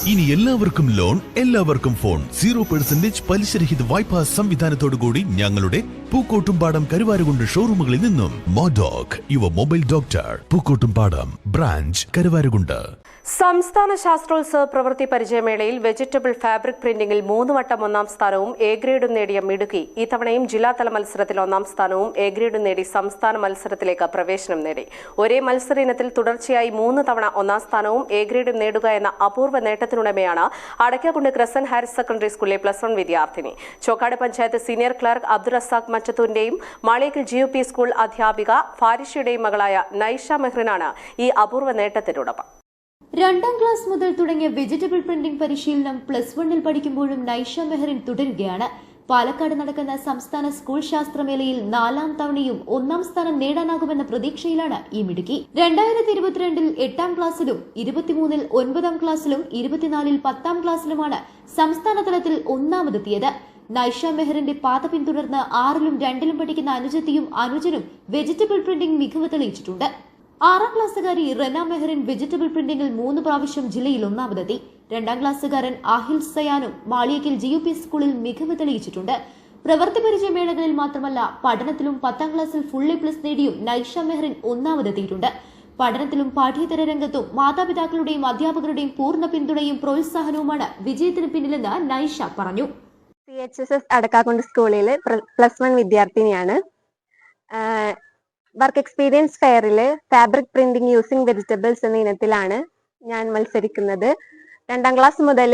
ഇനി എല്ലാവർക്കും ലോൺ, എല്ലാവർക്കും ഫോൺ. 0% പലിശരഹിത വായ്പാ സംവിധാനത്തോടുകൂടി ഞങ്ങളുടെ പൂക്കോട്ടുംപാടം കരുവാരുകുണ്ട് ഷോറൂമുകളിൽ നിന്നും. Modoc your mobile doctor, Pookkottumpadam branch, Karuvarakundu. സംസ്ഥാന ശാസ്ത്രോത്സവ പ്രവൃത്തി പരിചയമേളയിൽ വെജിറ്റബിൾ ഫാബ്രിക് പ്രിന്റിംഗിൽ 3 വട്ടം 1ാം സ്ഥാനവും എ ഗ്രേഡും നേടിയ മിടുക്കി ഇത്തവണയും ജില്ലാതല മത്സരത്തിൽ 1ാം സ്ഥാനവും എ ഗ്രേഡും നേടി സംസ്ഥാന മത്സരത്തിലേക്ക് പ്രവേശനം നേടി. ഒരേ മത്സര ഇനത്തിൽ തുടർച്ചയായി 3 തവണ 1ാം സ്ഥാനവും എ ഗ്രേഡും നേടുക എന്ന അപൂർവ നേട്ടത്തിനുടമയാണ് അടയ്ക്കാക്കുണ്ട് ക്രസന്റ് ഹയർ സെക്കൻഡറി സ്കൂളിലെ +1 വിദ്യാർത്ഥിനി. ചോക്കാട് പഞ്ചായത്ത് സീനിയർ ക്ലർക്ക് അബ്ദുൾ റസാഖ് മറ്റത്തൂരിന്റെയും മാളിയേക്കൽ GUP സ്കൂൾ അധ്യാപിക ഫാരിഷയുടെയും മകളായ നൈഷ മെഹ്റിനാണ് ഈ അപൂർവ നേട്ടത്തിനുടമ. 2ാം ക്ലാസ് മുതൽ തുടങ്ങിയ വെജിറ്റബിൾ പ്രിന്റിംഗ് പരിശീലനം +1 പഠിക്കുമ്പോഴും നൈഷ മെഹറിൻ തുടരുകയാണ്. പാലക്കാട് നടക്കുന്ന സംസ്ഥാന സ്കൂൾ ശാസ്ത്രമേളയിൽ 4ാം തവണയും 1ാം സ്ഥാനം നേടാനാകുമെന്ന പ്രതീക്ഷയിലാണ് ഈ മിടുക്കി. 2022-ൽ 8ാം ക്ലാസ്സിലും 23-ൽ 9ാം ക്ലാസ്സിലും 24-ൽ 10ാം ക്ലാസ്സിലുമാണ് സംസ്ഥാന തലത്തിൽ ഒന്നാമതെത്തിയത്. നൈഷ മെഹറിന്റെ പാത പിന്തുടർന്ന് 6ലും 2ലും പഠിക്കുന്ന അനുജത്തിയും അനുജനും വെജിറ്റബിൾ പ്രിന്റിംഗ് മികവ് തെളിയിച്ചിട്ടുണ്ട്. 6ാം ക്ലാസ്സുകാരി റെന മെഹറിൻ വെജിറ്റബിൾ പ്രിന്റിംഗിൽ 3 പ്രാവശ്യം ജില്ലയിൽ ഒന്നാമതെത്തി. 2ാം ക്ലാസ്സുകാരൻ ആഹിൽ സയാനും മാളിയേക്കൽ GUP സ്കൂളിൽ മികവ് തെളിയിച്ചിട്ടുണ്ട്. പ്രവൃത്തി പരിചയമേളകളിൽ മാത്രമല്ല പഠനത്തിലും 10ാം ക്ലാസ്സിൽ ഫുൾ A+ നേടിയും നൈഷ മെഹറിൻ ഒന്നാമതെത്തിയിട്ടുണ്ട്. പഠനത്തിലും പാഠ്യേതര രംഗത്തും മാതാപിതാക്കളുടെയും അധ്യാപകരുടെയും പൂർണ്ണ പിന്തുണയും പ്രോത്സാഹനവുമാണ് വിജയത്തിന് പിന്നിലെന്ന് നൈഷ പറഞ്ഞു. CHSS അടക്കാക്കുണ്ട് സ്കൂളിൽ +1 വിദ്യാർത്ഥിനിയാണ്. വർക്ക് എക്സ്പീരിയൻസ് ഫെയറിൽ ഫാബ്രിക് പ്രിന്റിംഗ് യൂസിംഗ് വെജിറ്റബിൾസ് എന്ന ഇനത്തിലാണ് ഞാൻ മത്സരിക്കുന്നത്. 2ാം ക്ലാസ് മുതൽ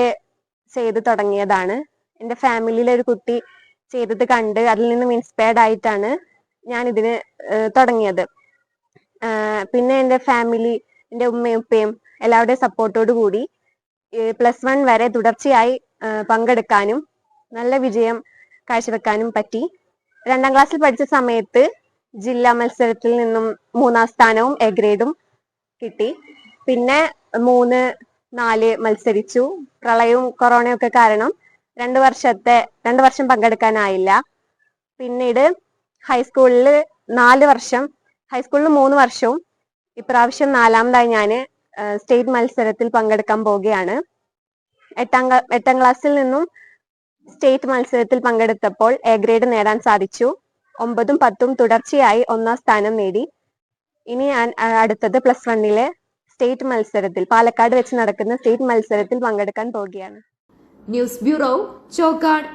ചെയ്ത് തുടങ്ങിയതാണ്. എൻ്റെ ഫാമിലിയിലെ ഒരു കുട്ടി ചെയ്തത് കണ്ട് അതിൽ നിന്നും ഇൻസ്പയർഡ് ആയിട്ടാണ് ഞാൻ ഇതിന് തുടങ്ങിയത്. പിന്നെ എൻ്റെ ഫാമിലി, എൻ്റെ ഉമ്മയും ഉപ്പയും എല്ലാവരുടെയും സപ്പോർട്ടോടു കൂടി +1 വരെ തുടർച്ചയായി പങ്കെടുക്കാനും നല്ല വിജയം കാഴ്ചവെക്കാനും പറ്റി. 2ാം ക്ലാസ്സിൽ പഠിച്ച സമയത്ത് ജില്ലാ മത്സരത്തിൽ നിന്നും 3ാം സ്ഥാനവും എ ഗ്രേഡും കിട്ടി. പിന്നെ 3, 4 മത്സരിച്ചു. പ്രളയവും കൊറോണയും ഒക്കെ കാരണം 2 വർഷം പങ്കെടുക്കാനായില്ല. പിന്നീട് ഹൈസ്കൂളിൽ 4 വർഷം, ഹൈസ്കൂളിൽ 3 വർഷവും ഇപ്രാവശ്യം 4ാമതായി ഞാൻ സ്റ്റേറ്റ് മത്സരത്തിൽ പങ്കെടുക്കാൻ പോവുകയാണ്. 8ാം ക്ലാസ്സിൽ നിന്നും സ്റ്റേറ്റ് മത്സരത്തിൽ പങ്കെടുത്തപ്പോൾ എ ഗ്രേഡ് നേടാൻ സാധിച്ചു. 9ഉം 10ഉം തുടർച്ചയായി 1ാം സ്ഥാനം നേടി. ഇനി ഞാൻ അടുത്തത് +1-ലെ സ്റ്റേറ്റ് മത്സരത്തിൽ, പാലക്കാട് വെച്ച് നടക്കുന്ന സ്റ്റേറ്റ് മത്സരത്തിൽ പങ്കെടുക്കാൻ പോവുകയാണ്. News bureau, Chokkad.